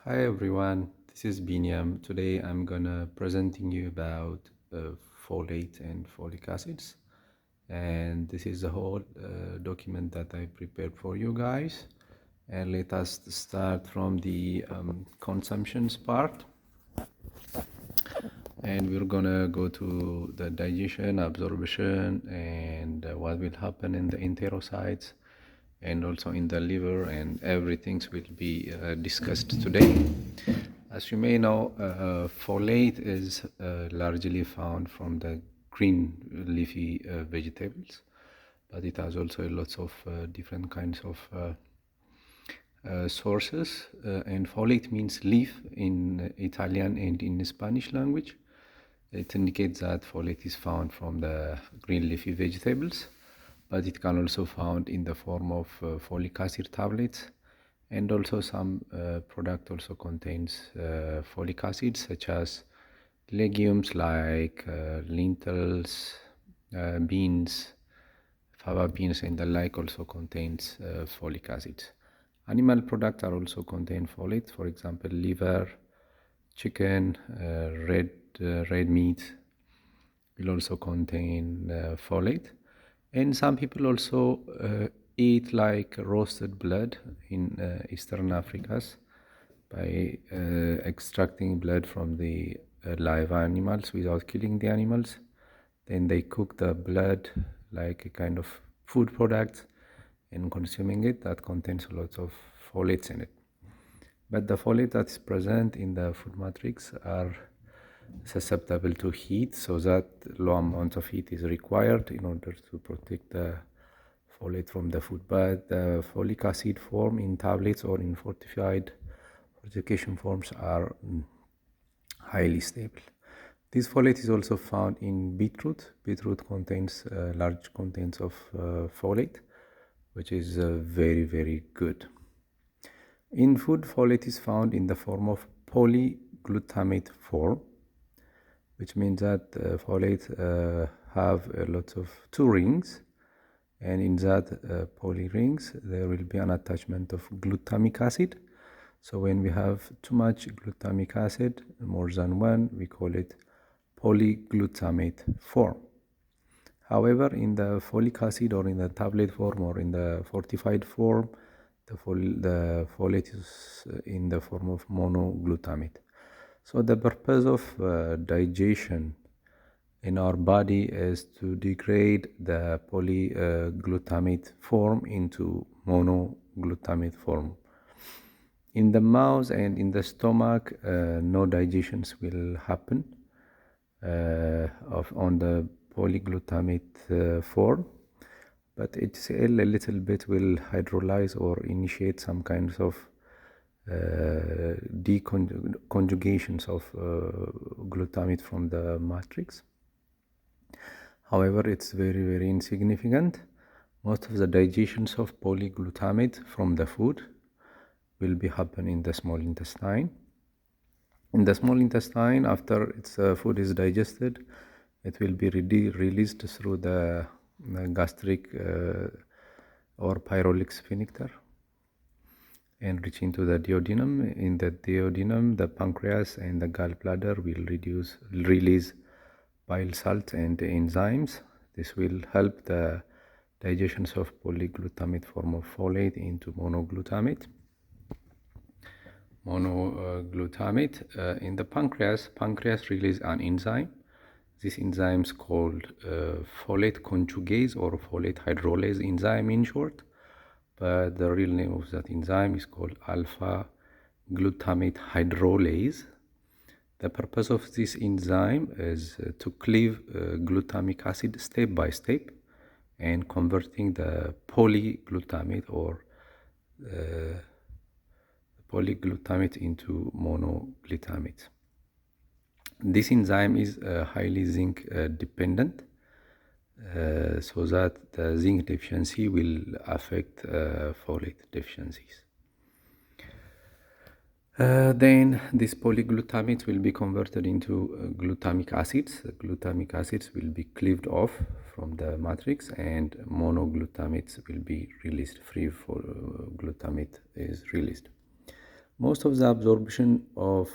Hi everyone, this is Binyam. Today I'm gonna presenting you about folate and folic acids, and this is the whole document that I prepared for you guys. And let us start from the consumptions part, and we're gonna go to the digestion, absorption, and what will happen in the enterocytes and also in the liver, and everything will be discussed today. As you may know, folate is largely found from the green leafy vegetables, but it has also lots of different kinds of sources. And folate means leaf in Italian and in Spanish language. It indicates that folate is found from the green leafy vegetables, but it can also found in the form of folic acid tablets, and also some product also contains folic acid, such as legumes like lentils, beans, fava beans, and the like also contains folic acid. Animal products are also contain folate, for example, liver, chicken, red meat will also contain folate. And some people also eat like roasted blood in Eastern Africas by extracting blood from the live animals without killing the animals. Then they cook the blood like a kind of food product and consuming it that contains lots of folates in it. But the folate that is present in the food matrix are susceptible to heat, so that low amount of heat is required in order to protect the folate from the food. But the folic acid form in tablets or in fortification forms are highly stable. This folate is also found in beetroot. Beetroot contains large contents of folate, which is very good. In food, folate is found in the form of polyglutamate form, which means that folate have lots of two rings, and in that poly rings there will be an attachment of glutamic acid. So when we have too much glutamic acid, more than one, we call it polyglutamate form. However, in the folic acid or in the tablet form or in the fortified form, the folate is in the form of monoglutamate. So the purpose of digestion in our body is to degrade the polyglutamate form into monoglutamate form. In the mouth and in the stomach, no digestions will happen on the polyglutamate form, but HCl a little bit will hydrolyze or initiate some kinds of deconjugations of glutamate from the matrix. However, it's very insignificant. Most of the digestions of polyglutamate from the food will be happen in the small intestine. In the small intestine, after its food is digested, it will be released through the gastric or pyrolic sphincter and reach into the duodenum. In the duodenum, the pancreas and the gallbladder will release bile salts and enzymes. This will help the digestions of polyglutamate form of folate into monoglutamate. In the pancreas release an enzyme. This enzyme is called folate conjugase or folate hydrolase enzyme in short, but the real name of that enzyme is called alpha glutamate hydrolase. The purpose of this enzyme is to cleave glutamic acid step by step and converting the polyglutamate or polyglutamate into monoglutamate. This enzyme is highly zinc dependent, so that the zinc deficiency will affect folate deficiencies. Then this polyglutamate will be converted into glutamic acids. The glutamic acids will be cleaved off from the matrix, and monoglutamates will be released. Free for glutamate is released. Most of the absorption of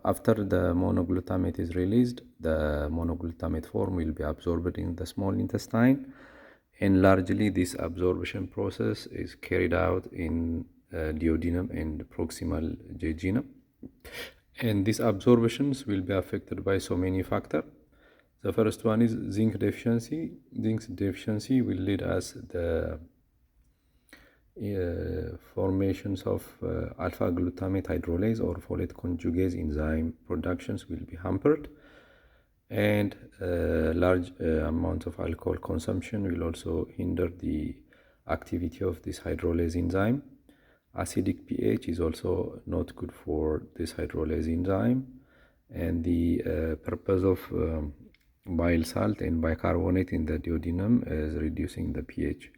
after the monoglutamate is released, the monoglutamate form will be absorbed in the small intestine, and largely this absorption process is carried out in duodenum and proximal jejunum. And these absorptions will be affected by so many factors. The first one is zinc deficiency. Zinc deficiency will lead us the formations of alpha glutamate hydrolase or folate conjugase enzyme productions will be hampered, and large amount of alcohol consumption will also hinder the activity of this hydrolase enzyme. Acidic pH is also not good for this hydrolase enzyme, and the purpose of bile salt and bicarbonate in the duodenum is reducing the pH.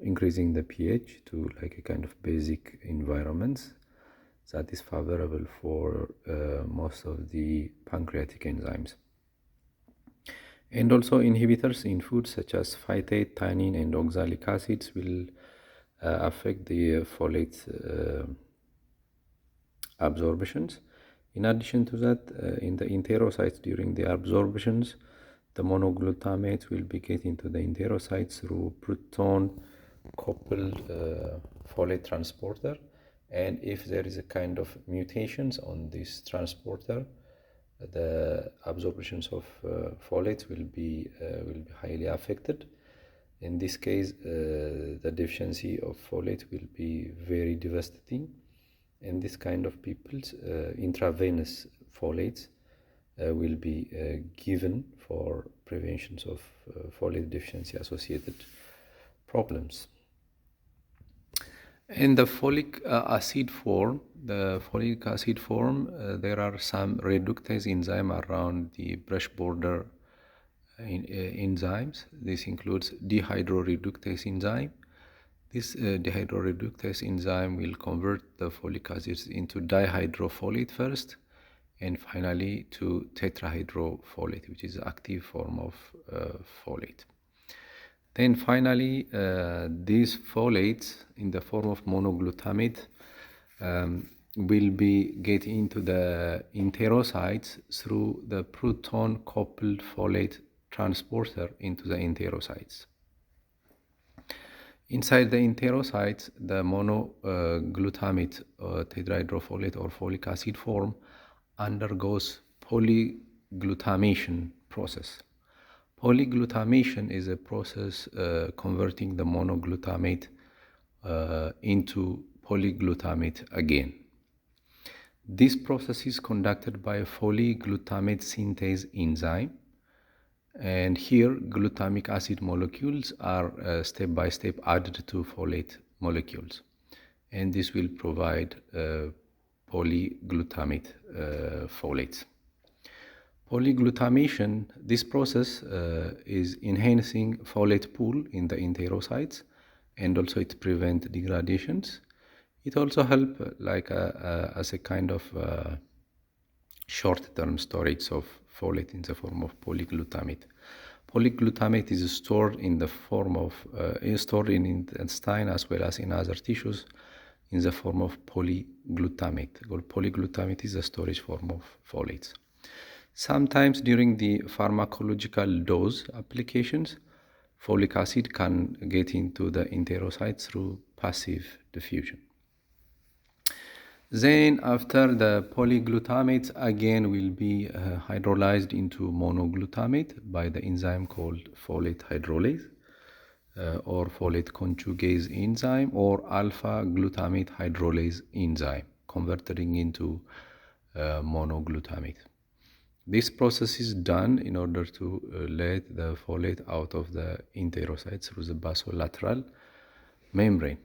Increasing the pH to like a kind of basic environments that is favorable for most of the pancreatic enzymes. And also inhibitors in foods such as phytate, tannin, and oxalic acids will affect the folate absorptions. In addition to that, in the enterocytes during the absorptions, the monoglutamate will be getting to the enterocytes through proton-coupled folate transporter, and if there is a kind of mutations on this transporter, the absorptions of folate will be highly affected. In this case, the deficiency of folate will be very devastating. In this kind of people's intravenous folates will be given for preventions of folate deficiency associated problems. In the folic acid form, there are some reductase enzyme around the brush border enzymes. This includes dehydroreductase enzyme. This dehydroreductase enzyme will convert the folic acids into dihydrofolate first, and finally to tetrahydrofolate, which is the active form of folate. Then finally, these folates in the form of monoglutamate will be get into the enterocytes through the proton-coupled folate transporter into the enterocytes. Inside the enterocytes, the monoglutamate tetrahydrofolate or folic acid form undergoes polyglutamation process. Polyglutamation is a process converting the monoglutamate into polyglutamate again. This process is conducted by a polyglutamate synthase enzyme, and here glutamic acid molecules are step by step added to folate molecules, and this will provide polyglutamate folates. Polyglutamation, this process is enhancing folate pool in the enterocytes, and also it prevents degradations. It also helps as a kind of short-term storage of folate in the form of polyglutamate. Polyglutamate is stored in the form of stored in intestine as well as in other tissues in the form of polyglutamate. Polyglutamate is a storage form of folates. Sometimes during the pharmacological dose applications, folic acid can get into the enterocytes through passive diffusion. Then after the polyglutamate again will be hydrolyzed into monoglutamate by the enzyme called folate hydrolase or folate conjugase enzyme or alpha glutamate hydrolase enzyme, converting into monoglutamate. This process is done in order to let the folate out of the enterocytes through the basolateral membrane.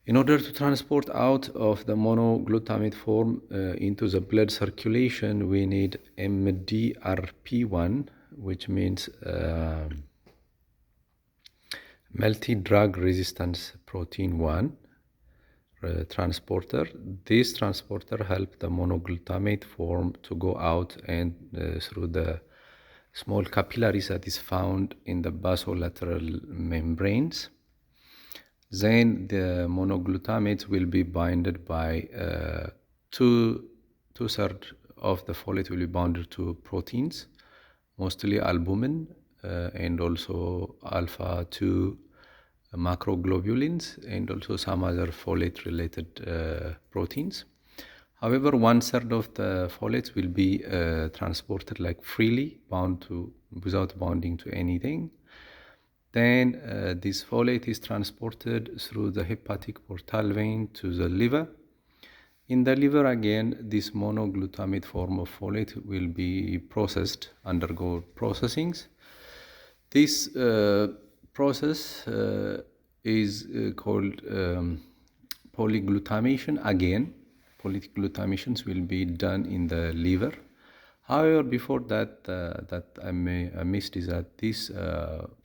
In order to transport out of the monoglutamate form into the blood circulation, we need MDRP1, which means multi-drug resistance protein 1 transporter. This transporter helps the monoglutamate form to go out and through the small capillaries that is found in the basolateral membranes. Then the monoglutamate will be bounded by two-thirds of the folate will be bounded to proteins, mostly albumin and also alpha 2 macroglobulins and also some other folate-related proteins. However, 1/3 of the folates will be transported like freely, without bonding to anything. Then this folate is transported through the hepatic portal vein to the liver. In the liver again, this monoglutamate form of folate will be undergo processings. This process is called polyglutamation. Again, polygglutamations will be done in the liver. However, before that, I missed is that this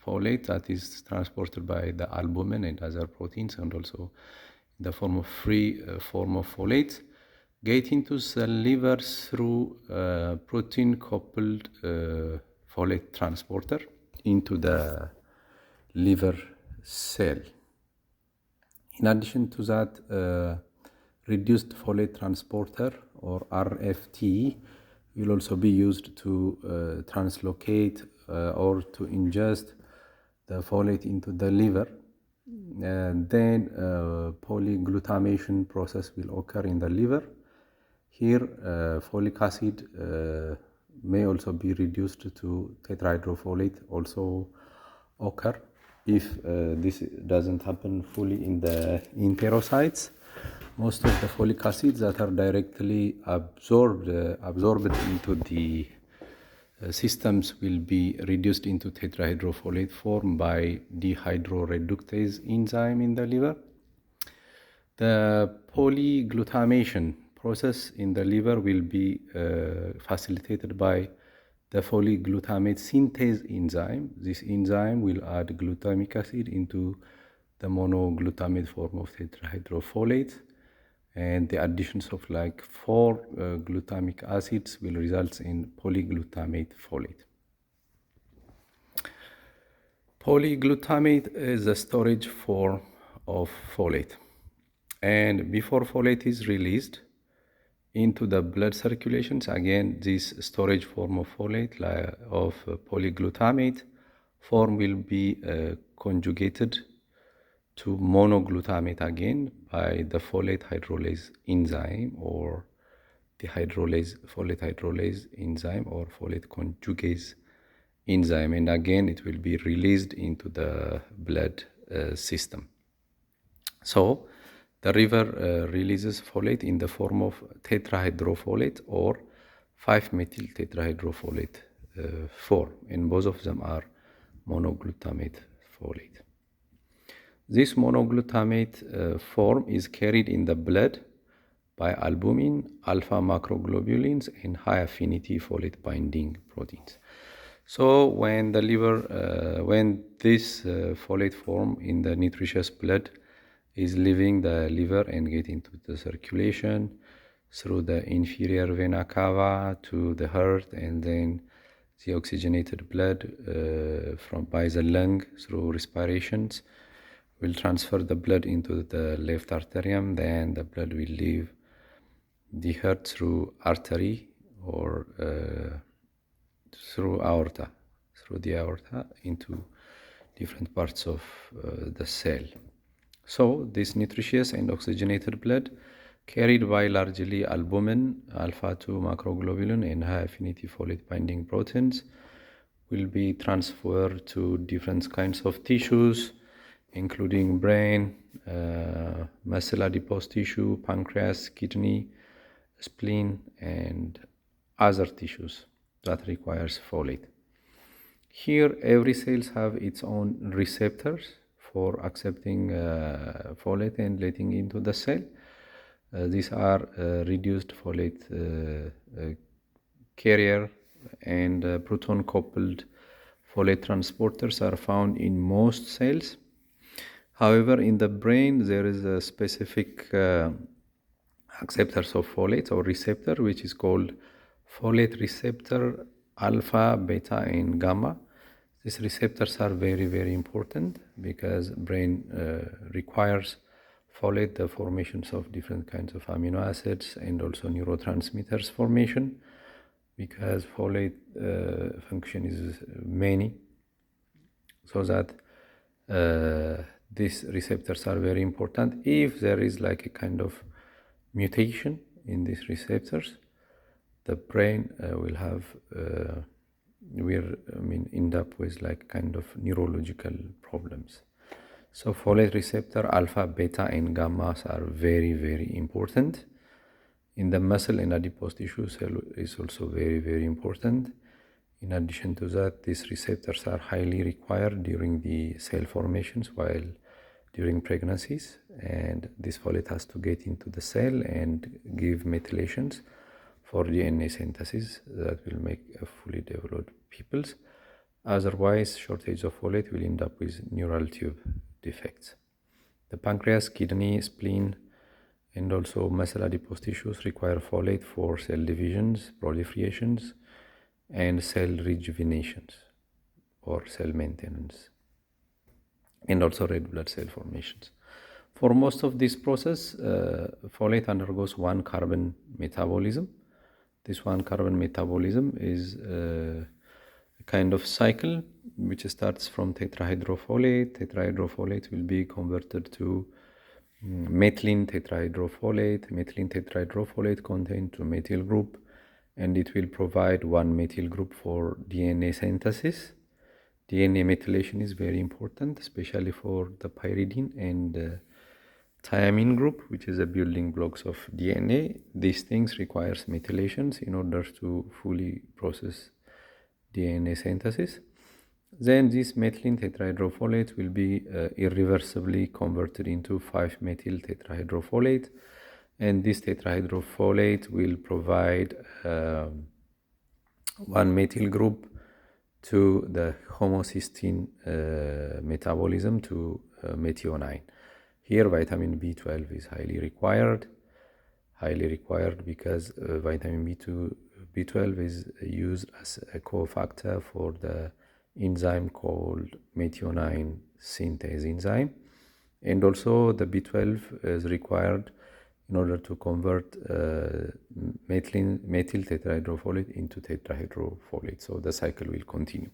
folate that is transported by the albumin and other proteins, and also in the form of free form of folate, get into the liver through protein-coupled folate transporter into the liver cell. In addition to that, reduced folate transporter or RFT will also be used to translocate or to ingest the folate into the liver. And then polyglutamation process will occur in the liver. Here, folic acid may also be reduced to tetrahydrofolate also occur. If this doesn't happen fully in enterocytes, most of the folic acids that are directly absorbed into the systems will be reduced into tetrahydrofolate form by dehydroreductase enzyme in the liver. The polyglutamation process in the liver will be facilitated by the polyglutamate synthase enzyme. This enzyme will add glutamic acid into the monoglutamate form of tetrahydrofolate, and the additions of like 4 glutamic acids will result in polyglutamate folate. Polyglutamate is a storage form of folate, and before folate is released into the blood circulations, again this storage form of folate of polyglutamate form will be conjugated to monoglutamate again by the folate hydrolase enzyme or the folate hydrolase enzyme or folate conjugase enzyme, and again it will be released into the blood system. So the liver releases folate in the form of tetrahydrofolate or 5-methyl tetrahydrofolate form, and both of them are monoglutamate folate. This monoglutamate form is carried in the blood by albumin, alpha macroglobulins, and high affinity folate binding proteins. So when the liver, when this folate form in the nutritious blood is leaving the liver and getting to the circulation through the inferior vena cava to the heart, and then the oxygenated blood by the lung through respirations will transfer the blood into the left arterium. Then the blood will leave the heart through artery or through the aorta into different parts of the cell. So this nutritious and oxygenated blood carried by largely albumin, alpha 2 macroglobulin, and high affinity folate binding proteins will be transferred to different kinds of tissues, including brain, muscle adipose tissue, pancreas, kidney, spleen, and other tissues that requires folate. Here, every cells have its own receptors for accepting folate and letting into the cell. These are reduced folate carrier and proton-coupled folate transporters are found in most cells. However, in the brain, there is a specific acceptors of folate or receptor, which is called folate receptor alpha, beta, and gamma. These receptors are very, very important because brain requires folate, the formations of different kinds of amino acids, and also neurotransmitters formation, because folate function is many, so that these receptors are very important. If there is like a kind of mutation in these receptors, the brain will have end up with like kind of neurological problems. So folate receptor alpha, beta, and gammas are very, very important. In the muscle and adipose tissue, cell is also very, very important. In addition to that, these receptors are highly required during the cell formations while during pregnancies, and this folate has to get into the cell and give methylations for DNA synthesis that will make a fully developed pupils. Otherwise, shortage of folate will end up with neural tube defects. The pancreas, kidney, spleen, and also muscle adipose tissues require folate for cell divisions, proliferations, and cell rejuvenations or cell maintenance, and also red blood cell formations. For most of this process, folate undergoes one carbon metabolism. This one carbon metabolism is a kind of cycle which starts from tetrahydrofolate. Tetrahydrofolate will be converted to methylene tetrahydrofolate. Methylene tetrahydrofolate contains two methyl group, and it will provide one methyl group for DNA synthesis. DNA methylation is very important, especially for the pyridine and thiamine group, which is the building blocks of DNA. These things requires methylations in order to fully process DNA synthesis. Then this methylene tetrahydrofolate will be irreversibly converted into 5-methyl tetrahydrofolate, and this tetrahydrofolate will provide one methyl group to the homocysteine metabolism to methionine. Here vitamin B12 is highly required because vitamin B12 is used as a cofactor for the enzyme called methionine synthase enzyme, and also the B12 is required in order to convert methyl tetrahydrofolate into tetrahydrofolate, so the cycle will continue.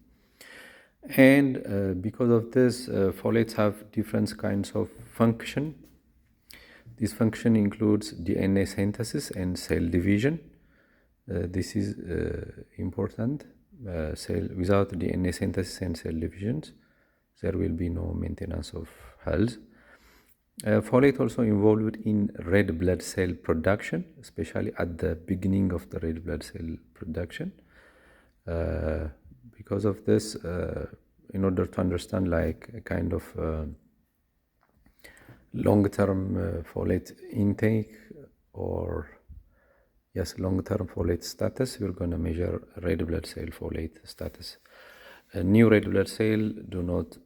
And because of this, folates have different kinds of function. This function includes DNA synthesis and cell division. This is important. Without DNA synthesis and cell divisions, there will be no maintenance of health. Folate also involved in red blood cell production, especially at the beginning of the red blood cell production. Because of this, in order to understand like a kind of long-term folate intake or long-term folate status, we're going to measure red blood cell folate status. A new red blood cell do not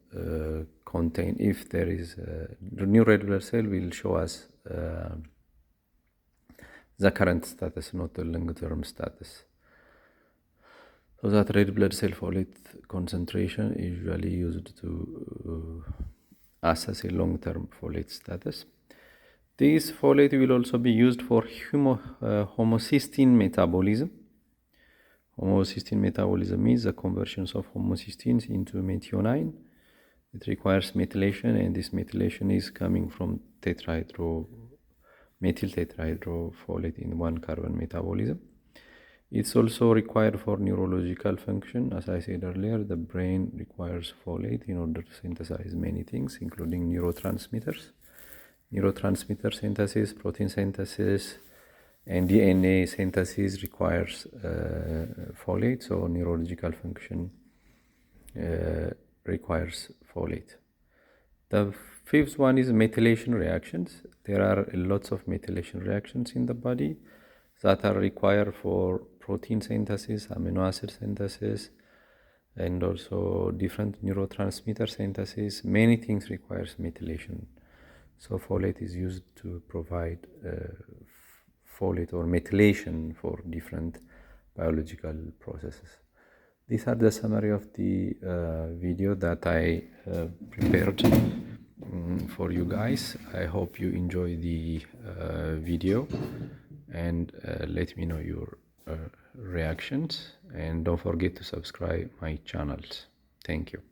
contain, if there is the new red blood cell will show us the current status, not the long-term status. So that red blood cell folate concentration is usually used to assess a long-term folate status. This folate will also be used for homocysteine metabolism. Homocysteine metabolism means the conversions of homocysteines into methionine. It requires methylation, and this methylation is coming from methyl tetrahydrofolate in one carbon metabolism. It's also required for neurological function. As I said earlier, the brain requires folate in order to synthesize many things, including neurotransmitters. Neurotransmitter synthesis, protein synthesis, and DNA synthesis requires folate, so neurological function requires folate. The fifth one is methylation reactions. There are lots of methylation reactions in the body that are required for protein synthesis, amino acid synthesis, and also different neurotransmitter synthesis. Many things requires methylation. So folate is used to provide folate or methylation for different biological processes. These are the summary of the video that I prepared for you guys. I hope you enjoy the video, and let me know your reactions, and don't forget to subscribe my channels. Thank you.